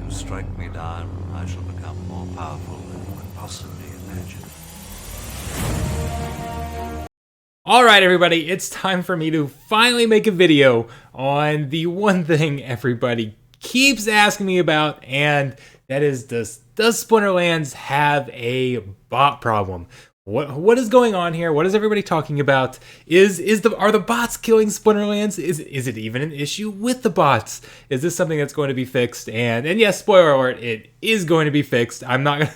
you strike me down, I shall become more powerful than you could possibly imagine. Alright everybody, it's time for me to finally make a video on the one thing everybody keeps asking me about, and that is, does Splinterlands have a bot problem? What is going on here? What is everybody talking about? Are the bots killing Splinterlands? Is it even an issue with the bots? Is this something that's going to be fixed? And yes, spoiler alert, it is going to be fixed. I'm not gonna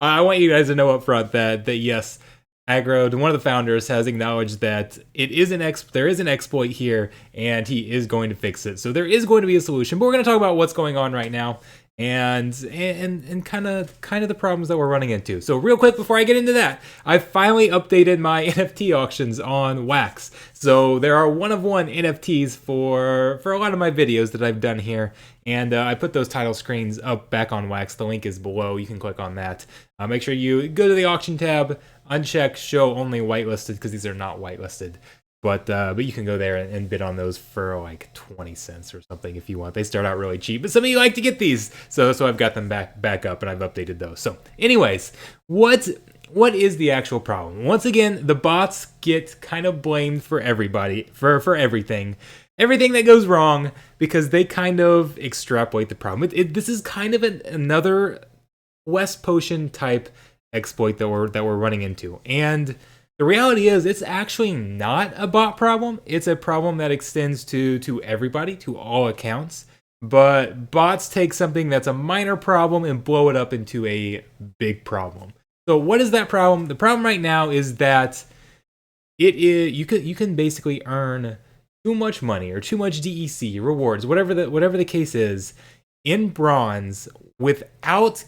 I want you guys to know up front that yes, Agro, one of the founders, has acknowledged that there is an exploit here, and he is going to fix it. So there is going to be a solution, but we're going to talk about what's going on right now and kind of the problems that we're running into. So real quick before I get into that, I finally updated my NFT auctions on Wax. So there are one-of-one NFTs for a lot of my videos that I've done here, and I put those title screens up back on Wax. The link is below. You can click on that. Make sure you go to the auction tab, uncheck show only whitelisted, because these are not whitelisted. But you can go there and bid on those for like 20 cents or something if you want. They start out really cheap, but some of you like to get these, so I've got them back up, and I've updated those. So anyways, what is the actual problem? Once again, the bots get kind of blamed for everybody, for everything that goes wrong, because they kind of extrapolate the problem. This is kind of another West Potion type exploit that we're running into, and the reality is it's actually not a bot problem. It's a problem that extends to everybody, to all accounts. But bots take something that's a minor problem and blow it up into a big problem. So what is that problem? The problem right now is that you can basically earn too much money or too much DEC rewards, whatever the case is, in bronze without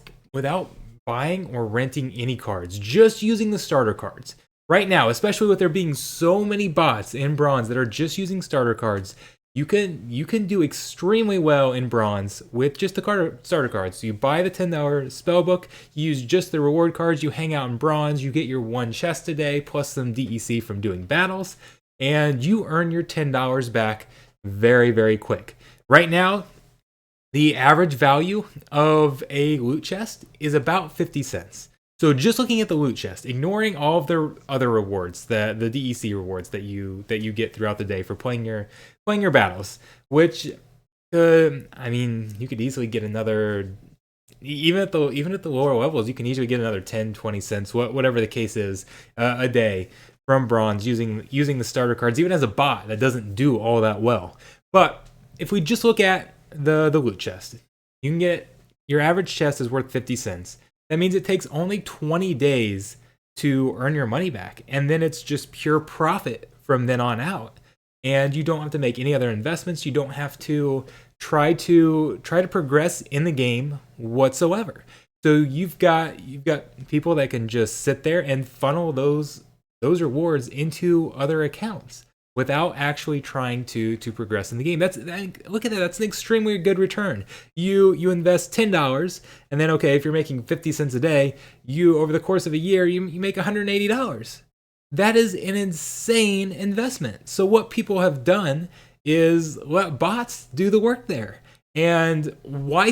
buying or renting any cards, just using the starter cards. Right now, especially with there being so many bots in bronze that are just using starter cards, you can do extremely well in bronze with just the starter cards. So you buy the $10 spellbook, you use just the reward cards, you hang out in bronze, you get your one chest a day plus some DEC from doing battles, and you earn your $10 back very, very quick. Right now, the average value of a loot chest is about 50 cents. So just looking at the loot chest, ignoring all of the other rewards, the DEC rewards that you get throughout the day for playing your battles, which I mean, you could easily get another, even at the lower levels, you can easily get another 10, 20 cents, whatever the case is, a day from bronze using the starter cards, even as a bot that doesn't do all that well. But if we just look at the loot chest, you can get, your average chest is worth 50 cents. That means it takes only 20 days to earn your money back, and then it's just pure profit from then on out. And you don't have to make any other investments. You don't have to try to progress in the game whatsoever. So you've got people that can just sit there and funnel those rewards into other accounts without actually trying to progress in the game. Look at that. That's an extremely good return. You invest $10, and then, okay, if you're making 50 cents a day, over the course of a year, you make $180. That is an insane investment. So what people have done is let bots do the work there. And why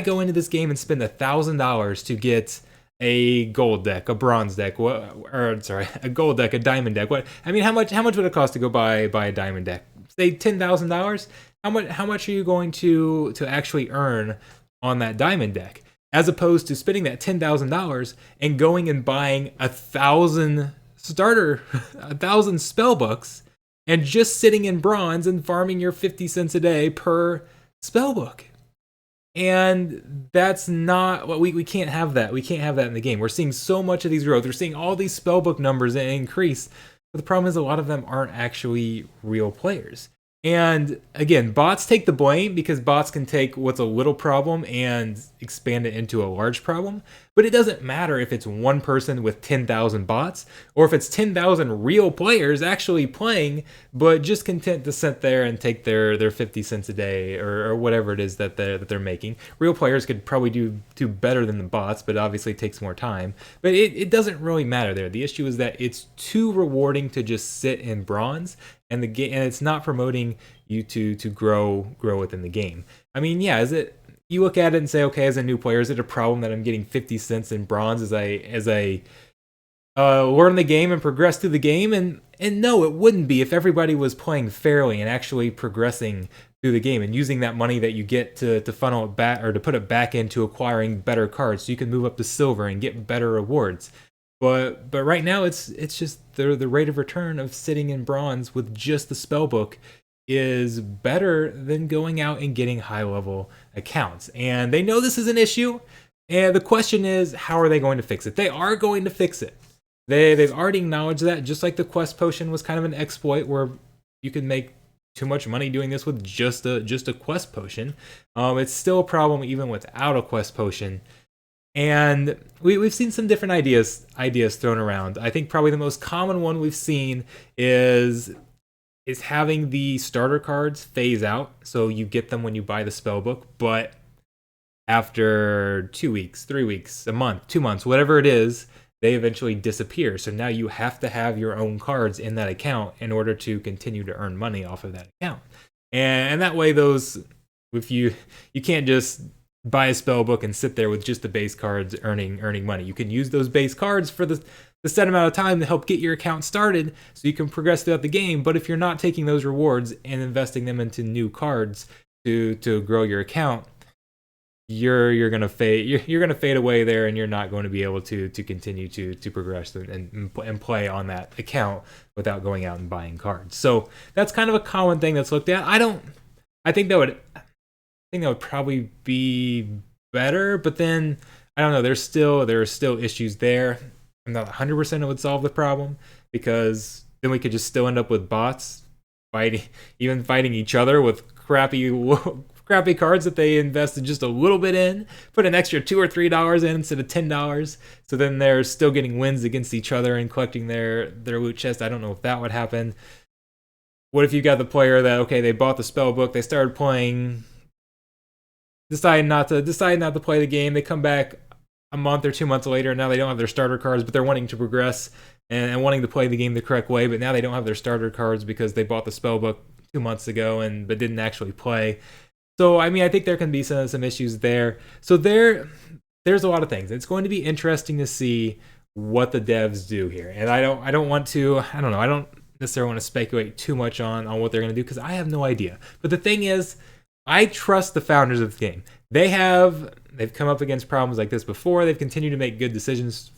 go into this game and spend $1,000 to get a gold deck, a bronze deck, a gold deck, a diamond deck? How much would it cost to go buy a diamond deck? Say $10,000. How much are you going to actually earn on that diamond deck, as opposed to spending that $10,000 and going and buying 1,000 spell books and just sitting in bronze and farming your 50 cents a day per spell book? And that's not what we can't have that. We can't have that in the game. We're seeing so much of these growth. We're seeing all these spellbook numbers increase. But the problem is a lot of them aren't actually real players. And again, bots take the blame, because bots can take what's a little problem and expand it into a large problem. But it doesn't matter if it's one person with 10,000 bots, or if it's 10,000 real players actually playing, but just content to sit there and take their 50 cents a day or whatever it is that they're making. Real players could probably do better than the bots, but obviously it takes more time. But it doesn't really matter there. The issue is that it's too rewarding to just sit in bronze, and it's not promoting you to grow within the game. I mean, yeah, is it you look at it and say, okay, as a new player, is it a problem that I'm getting 50 cents in bronze as I learn the game and progress through the game? And no, it wouldn't be if everybody was playing fairly and actually progressing through the game and using that money that you get to funnel it back or to put it back into acquiring better cards so you can move up to silver and get better rewards. But right now it's just the rate of return of sitting in bronze with just the spell book is better than going out and getting high level accounts. And they know this is an issue. And the question is, how are they going to fix it? They are going to fix it. They've already acknowledged that, just like the quest potion was kind of an exploit where you could make too much money doing this with just a quest potion. It's still a problem even without a quest potion. And we've seen some different ideas thrown around. I think probably the most common one we've seen is having the starter cards phase out. So you get them when you buy the spellbook, but after 2 weeks, 3 weeks, a month, 2 months, whatever it is, they eventually disappear. So now you have to have your own cards in that account in order to continue to earn money off of that account. And that way, if you can't just buy a spellbook and sit there with just the base cards earning money. You can use those base cards for the set amount of time to help get your account started so you can progress throughout the game. But if you're not taking those rewards and investing them into new cards to grow your account, you're gonna fade away there, and you're not going to be able to continue to progress and play on that account without going out and buying cards. So that's kind of a common thing that's looked at. I think that would probably be better, but then I don't know. There are still issues there. I'm not 100% it would solve the problem, because then we could just still end up with bots fighting each other with crappy cards that they invested just a little bit in, put an extra $2 or $3 in instead of $10. So then they're still getting wins against each other and collecting their loot chest. I don't know if that would happen. What if you got the player that, okay, they bought the spell book, they started playing, decide not to play the game, they come back a month or 2 months later, and now they don't have their starter cards, but they're wanting to progress and wanting to play the game the correct way, but now they don't have their starter cards because they bought the spell book 2 months ago but didn't actually play. So I mean, I think there can be some issues there. So there's a lot of things. It's going to be interesting to see what the devs do here, and I don't necessarily want to speculate too much on what they're going to do, because I have no idea. But the thing is, I trust the founders of the game. They've come up against problems like this before. They've continued to make good decisions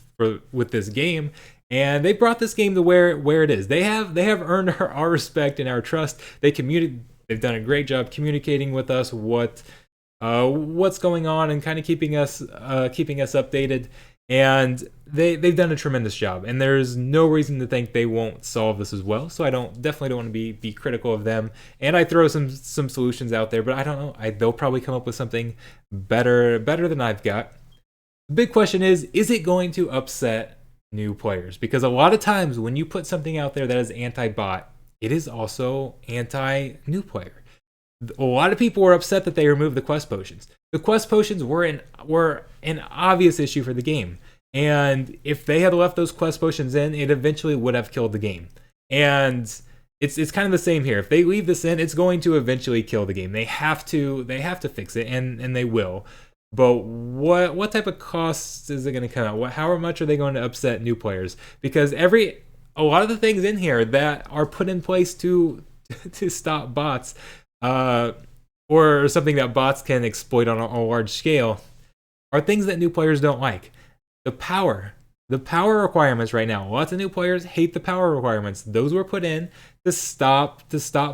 with this game, and they brought this game to where it is. They have earned our respect and our trust. They've done a great job communicating with us what's going on and kind of keeping us updated. And they've done a tremendous job, and there's no reason to think they won't solve this as well. So I definitely don't want to be critical of them. And I throw some solutions out there, but I don't know. They'll probably come up with something better than I've got. The big question is it going to upset new players? Because a lot of times when you put something out there that is anti-bot, it is also anti-new player. A lot of people were upset that they removed the quest potions. The quest potions were an obvious issue for the game. And if they had left those quest potions in, it eventually would have killed the game. And it's kind of the same here. If they leave this in, it's going to eventually kill the game. They have to fix it, and they will. But what type of costs is it going to come out? How much are they going to upset new players? Because a lot of the things in here that are put in place to stop bots, or something that bots can exploit on a large scale, are things that new players don't like. The power requirements right now. Lots of new players hate the power requirements. Those were put in to stop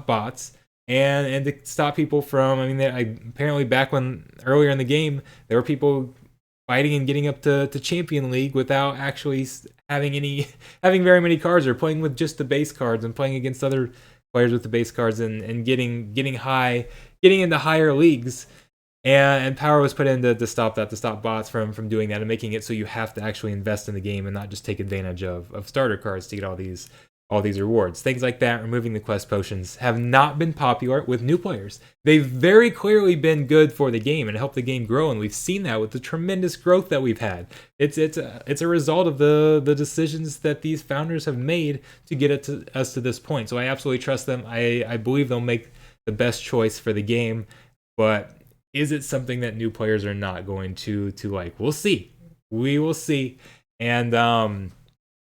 bots and to stop people from. I mean, apparently earlier in the game, there were people fighting and getting up to Champion League without actually having very many cards, or playing with just the base cards and playing against other players with the base cards and getting into higher leagues. And power was put in to stop bots from doing that, and making it so you have to actually invest in the game and not just take advantage of starter cards to get all these rewards. Things like that, removing the quest potions, have not been popular with new players. They've very clearly been good for the game and helped the game grow, and we've seen that with the tremendous growth that we've had. It's a result of the decisions that these founders have made to get us to this point. So I absolutely trust them. I believe they'll make the best choice for the game, but is it something that new players are not going to like? We'll see. We will see. And I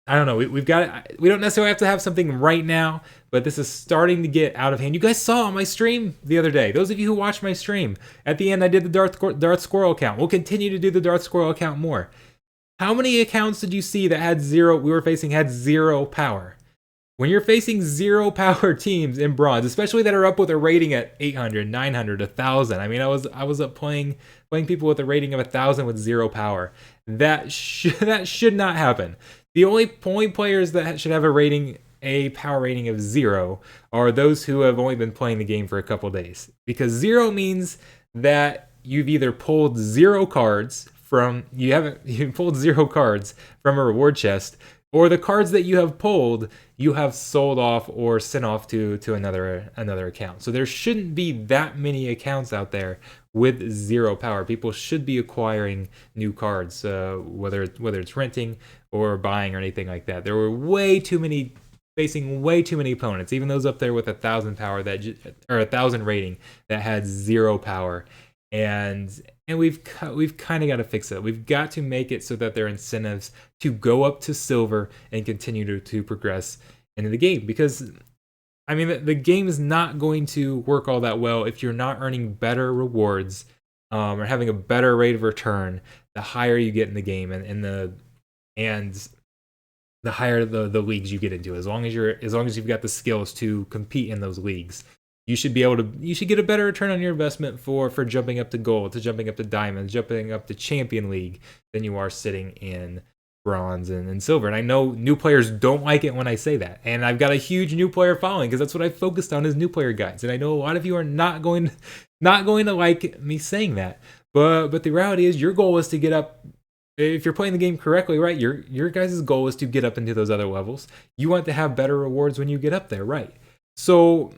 don't know. We don't necessarily have to have something right now, but this is starting to get out of hand. You guys saw on my stream the other day. Those of you who watched my stream, at the end I did the Darth Squirrel account. We'll continue to do the Darth Squirrel account more. How many accounts did you see that had zero? We were facing had 0 power. When you're facing 0 power teams in bronze, especially that are up with a rating at 800, 900, 1,000. I mean, I was up playing people with a rating of 1,000 with 0 power. That should not happen. The only players that should have a power rating of 0 are those who have only been playing the game for a couple days. Because 0 means that you've either pulled 0 cards you've pulled 0 cards from a reward chest, or the cards that you have pulled, you have sold off or sent off to another account. So there shouldn't be that many accounts out there with 0 power. People should be acquiring new cards, whether it's renting or buying or anything like that. There were facing way too many opponents, even those up there with 1,000 power or 1,000 rating that had 0 power. And we've kind of got to fix it. We've got to make it so that there are incentives to go up to silver and continue to progress into the game. Because, I mean, the game is not going to work all that well if you're not earning better rewards or having a better rate of return the higher you get in the game and the higher the leagues you get into. As long as you've got the skills to compete in those leagues, you should get a better return on your investment for jumping up to gold, to jumping up to diamond, jumping up to champion league than you are sitting in bronze and silver. And I know new players don't like it when I say that. And I've got a huge new player following because that's what I focused on is new player guides. And I know a lot of you are not going to like me saying that. But the reality is your goal is to get up. If you're playing the game correctly, right, your guys' goal is to get up into those other levels. You want to have better rewards when you get up there, right? So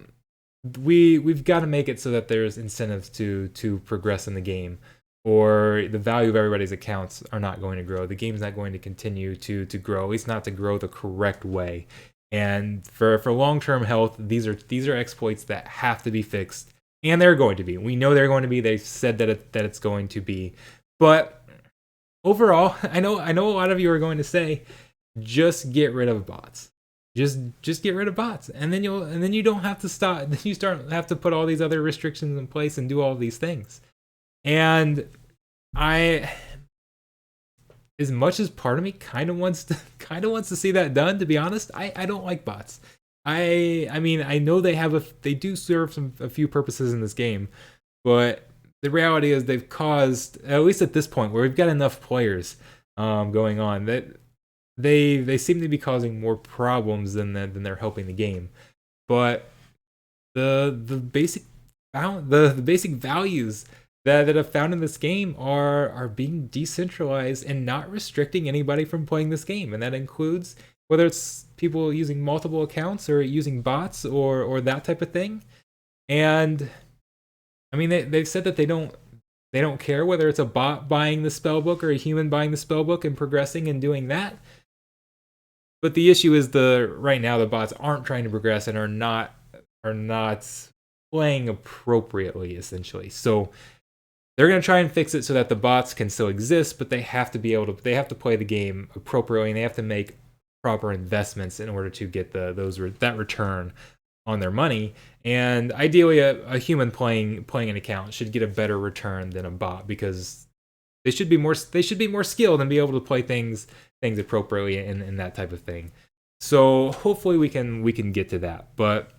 we've got to make it so that there's incentives to progress in the game, or the value of everybody's accounts are not going to grow. The game's not going to continue to grow, at least not to grow the correct way. And for long-term health, these are exploits that have to be fixed, and they're going to be. We know they're going to be. They've said that it's going to be. But overall, I know a lot of you are going to say, just get rid of bots. Just get rid of bots, and then you don't have to stop. Then you have to put all these other restrictions in place and do all these things. And as much as part of me kind of wants to see that done, to be honest, I don't like bots. I mean, I know they do serve a few purposes in this game, but the reality is they've caused, at least at this point where we've got enough players going on, that they seem to be causing more problems than they're helping the game. But the basic values that have found in this game are being decentralized and not restricting anybody from playing this game, and that includes whether it's people using multiple accounts or using bots or that type of thing. And I mean, they've said that they don't care whether it's a bot buying the spellbook or a human buying the spellbook and progressing and doing that. But the issue is right now the bots aren't trying to progress and are not playing appropriately, essentially. So they're going to try and fix it so that the bots can still exist, but they have to play the game appropriately, and they have to make proper investments in order to get that return on their money. And ideally, a human playing an account should get a better return than a bot, because they should be more skilled and be able to play things appropriately and that type of thing. So hopefully we can get to that. But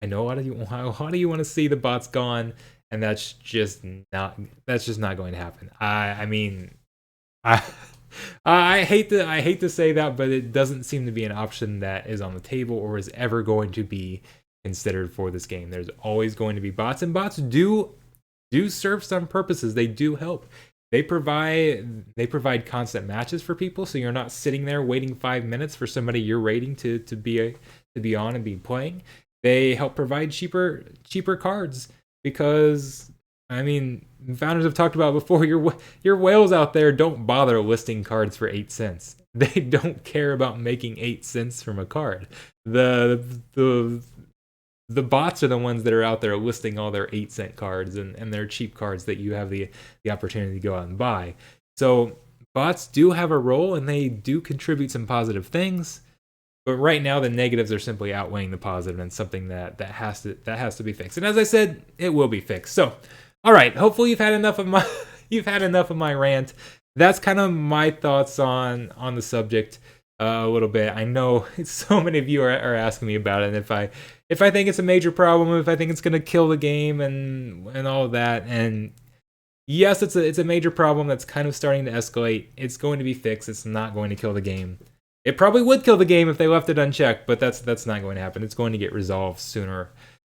I know a lot of you want to see the bots gone, and that's just not going to happen. I mean, I hate to say that, but it doesn't seem to be an option that is on the table or is ever going to be considered for this game. There's always going to be bots, and bots do serve some purposes. They do help. They provide constant matches for people, so you're not sitting there waiting 5 minutes for somebody you're rating to be on and be playing. They help provide cheaper cards, because I mean, founders have talked about before, your whales out there don't bother listing cards for 8 cents. They don't care about making 8 cents from a card. The the bots are the ones that are out there listing all their 8-cent cards and their cheap cards that you have the opportunity to go out and buy. So bots do have a role and they do contribute some positive things. But right now, the negatives are simply outweighing the positive, and something that has to be fixed. And as I said, it will be fixed. So, all right. Hopefully, you've had enough of my rant. That's kind of my thoughts on the subject a little bit. I know so many of you are asking me about it, and if I think it's a major problem, if I think it's going to kill the game, and all of that, and yes, it's a major problem that's kind of starting to escalate. It's going to be fixed. It's not going to kill the game. It probably would kill the game if they left it unchecked, but that's not going to happen. It's going to get resolved sooner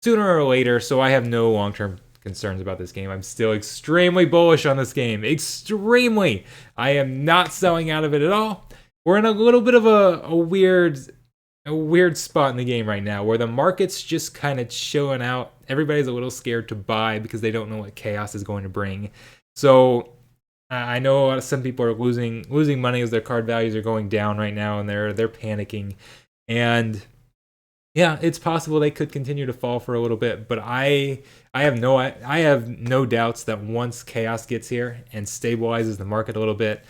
or later, so I have no long-term concerns about this game. I'm still extremely bullish on this game. Extremely! I am not selling out of it at all. We're in a little bit of a weird spot in the game right now, where the market's just kind of chilling out. Everybody's a little scared to buy because they don't know what chaos is going to bring. So I know some people are losing money as their card values are going down right now, and they're panicking. And yeah, it's possible they could continue to fall for a little bit, but I have no doubts that once chaos gets here and stabilizes the market a little bit,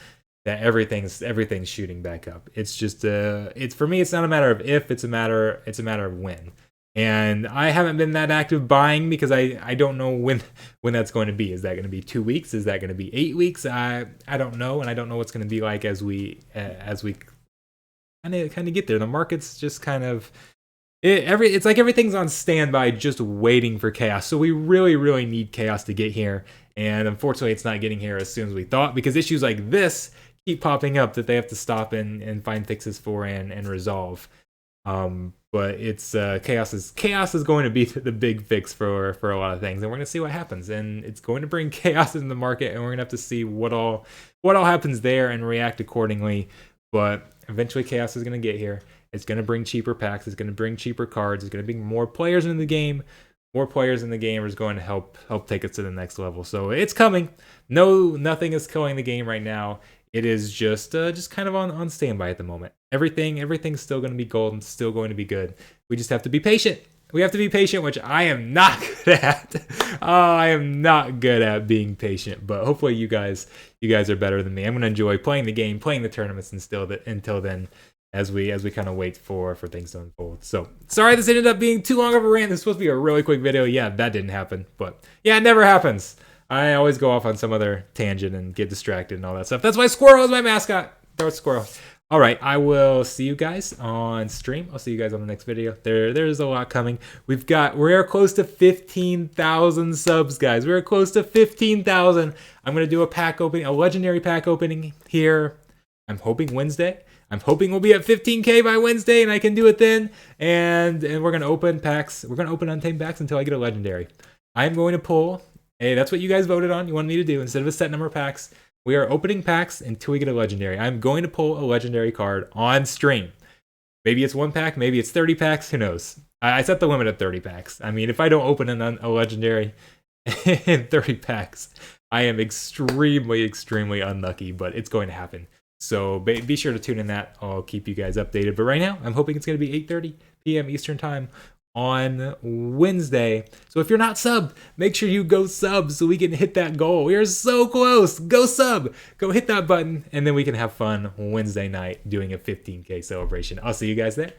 that everything's shooting back up. It's just it's for me, it's not a matter of if, it's a matter of when. And I haven't been that active buying because I don't know when that's going to be. Is that going to be 2 weeks? Is that going to be 8 weeks? I don't know, and I don't know what's going to be like as we kind of get there. The market's just kind of it's like everything's on standby, just waiting for chaos. So we really need chaos to get here, and unfortunately, it's not getting here as soon as we thought, because issues like this keep popping up that they have to stop and find fixes for and resolve. But it's chaos is going to be the big fix for a lot of things, and we're gonna see what happens, and it's going to bring chaos into the market, and we're gonna have to see what all happens there and react accordingly. But eventually, chaos is gonna get here. It's gonna bring cheaper packs. It's gonna bring cheaper cards. It's gonna bring more players into the game. More players in the game is going to help take us to the next level. So it's coming. Nothing is killing the game right now. It is just kind of on standby at the moment. Everything's still going to be golden, still going to be good. We just have to be patient. We have to be patient, which I am not good at. I am not good at being patient, but hopefully you guys are better than me. I'm going to enjoy playing the game, playing the tournaments, and until then, as we kind of wait for things to unfold. So sorry this ended up being too long of a rant. This was supposed to be a really quick video. Yeah, that didn't happen, but yeah, it never happens. I always go off on some other tangent and get distracted and all that stuff. That's why Squirrel is my mascot. Darth Squirrel. All right, I will see you guys on stream. I'll see you guys on the next video. There's a lot coming. We're close to 15,000 subs, guys. We're close to 15,000. I'm gonna do a legendary pack opening here. I'm hoping Wednesday. I'm hoping we'll be at 15K by Wednesday, and I can do it then. And we're gonna open packs. We're gonna open untamed packs until I get a legendary. I'm going to pull. Hey, that's what you guys voted on. You wanted me to do instead of a set number of packs. We are opening packs until we get a legendary. I'm going to pull a legendary card on stream. Maybe it's 1 pack, maybe it's 30 packs, who knows? I set the limit at 30 packs. I mean, if I don't open a legendary in 30 packs, I am extremely unlucky, but it's going to happen. So be sure to tune in that. I'll keep you guys updated. But right now, I'm hoping it's going to be 8:30 p.m. Eastern Time on Wednesday. So if you're not subbed, make sure you go sub so we can hit that goal. We are so close. Go sub. Go hit that button, and then we can have fun Wednesday night doing a 15K celebration. I'll see you guys there.